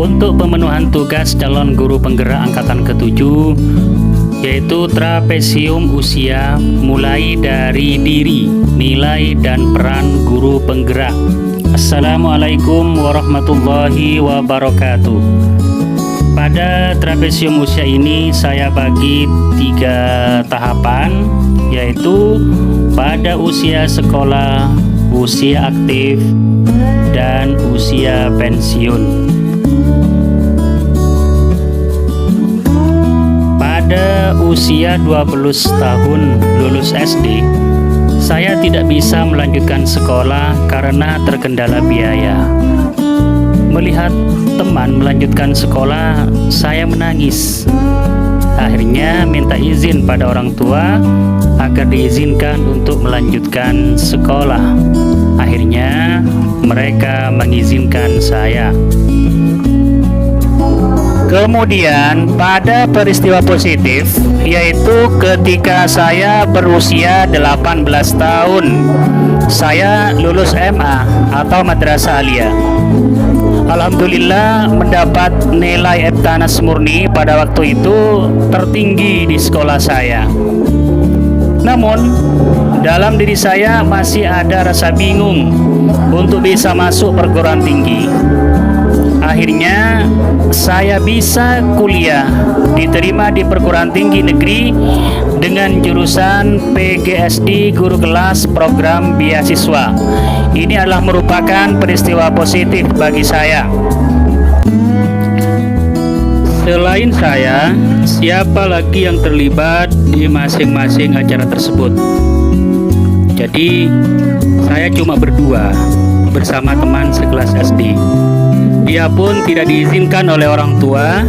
untuk pemenuhan tugas calon guru penggerak angkatan ke-7, yaitu trapesium usia mulai dari diri, nilai dan peran guru penggerak. Assalamualaikum warahmatullahi wabarakatuh. Pada trapesium usia ini saya bagi 3 tahapan, yaitu pada usia sekolah, usia aktif, dan usia pensiun. Pada usia 12 tahun lulus SD, saya tidak bisa melanjutkan sekolah karena terkendala biaya. Melihat teman melanjutkan sekolah, saya menangis. Akhirnya minta izin pada orang tua agar diizinkan untuk melanjutkan sekolah. Akhirnya mereka mengizinkan saya. Kemudian pada peristiwa positif, yaitu ketika saya berusia 18 tahun, saya lulus MA atau Madrasah Aliyah. Alhamdulillah mendapat nilai Eptanas murni pada waktu itu tertinggi di sekolah saya. Namun dalam diri saya masih ada rasa bingung untuk bisa masuk perguruan tinggi. Akhirnya saya bisa kuliah, diterima di perguruan tinggi negeri dengan jurusan PGSD Guru Kelas Program Beasiswa. Ini adalah merupakan peristiwa positif bagi saya. Selain saya, siapa lagi yang terlibat di masing-masing acara tersebut? Jadi, saya cuma berdua bersama teman sekelas SD. Dia pun tidak diizinkan oleh orang tua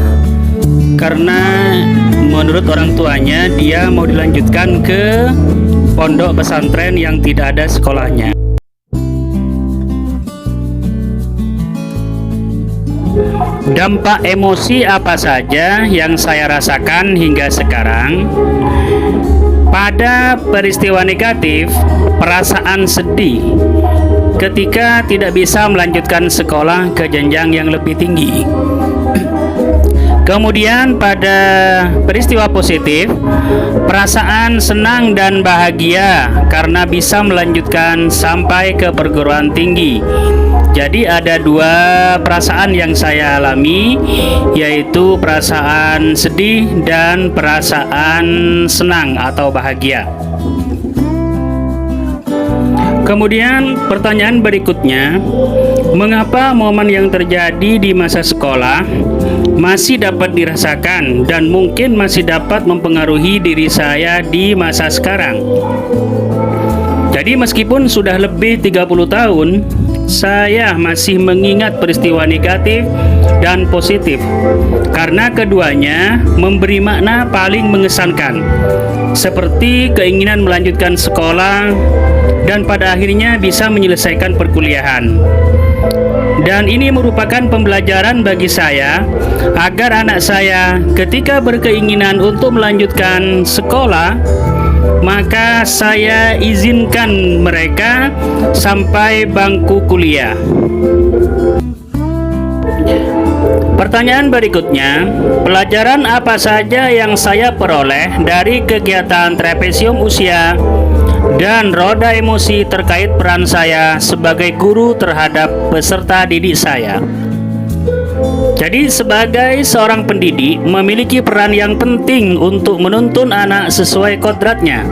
karena menurut orang tuanya dia mau dilanjutkan ke pondok pesantren yang tidak ada sekolahnya. Dampak emosi apa saja yang saya rasakan hingga sekarang? Pada peristiwa negatif, perasaan sedih ketika tidak bisa melanjutkan sekolah ke jenjang yang lebih tinggi. Kemudian pada peristiwa positif, perasaan senang dan bahagia karena bisa melanjutkan sampai ke perguruan tinggi. Jadi ada 2 perasaan yang saya alami, yaitu perasaan sedih dan perasaan senang atau bahagia. Kemudian pertanyaan berikutnya, mengapa momen yang terjadi di masa sekolah masih dapat dirasakan dan mungkin masih dapat mempengaruhi diri saya di masa sekarang? Jadi meskipun sudah lebih 30 tahun, saya masih mengingat peristiwa negatif dan positif karena keduanya memberi makna paling mengesankan, seperti keinginan melanjutkan sekolah dan pada akhirnya bisa menyelesaikan perkuliahan. Dan ini merupakan pembelajaran bagi saya agar anak saya ketika berkeinginan untuk melanjutkan sekolah, maka saya izinkan mereka sampai bangku kuliah. Pertanyaan berikutnya, pelajaran apa saja yang saya peroleh dari kegiatan trapesium usia dan roda emosi terkait peran saya sebagai guru terhadap peserta didik saya? Jadi sebagai seorang pendidik memiliki peran yang penting untuk menuntun anak sesuai kodratnya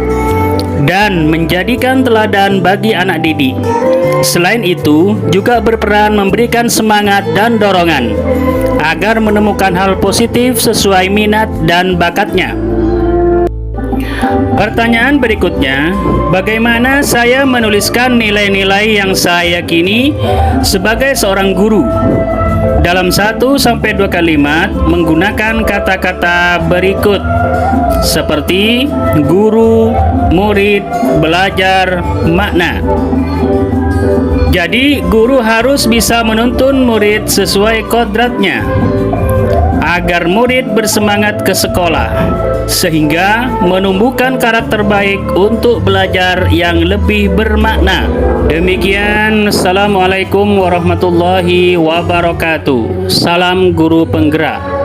dan menjadikan teladan bagi anak didik. Selain itu, juga berperan memberikan semangat dan dorongan agar menemukan hal positif sesuai minat dan bakatnya. Pertanyaan berikutnya, bagaimana saya menuliskan nilai-nilai yang saya yakini sebagai seorang guru? Dalam 1-2 kalimat menggunakan kata-kata berikut seperti guru, murid, belajar, makna. Jadi guru harus bisa menuntun murid sesuai kodratnya agar murid bersemangat ke sekolah, sehingga menumbuhkan karakter baik untuk belajar yang lebih bermakna. Demikian, Assalamualaikum warahmatullahi wabarakatuh. Salam guru penggerak.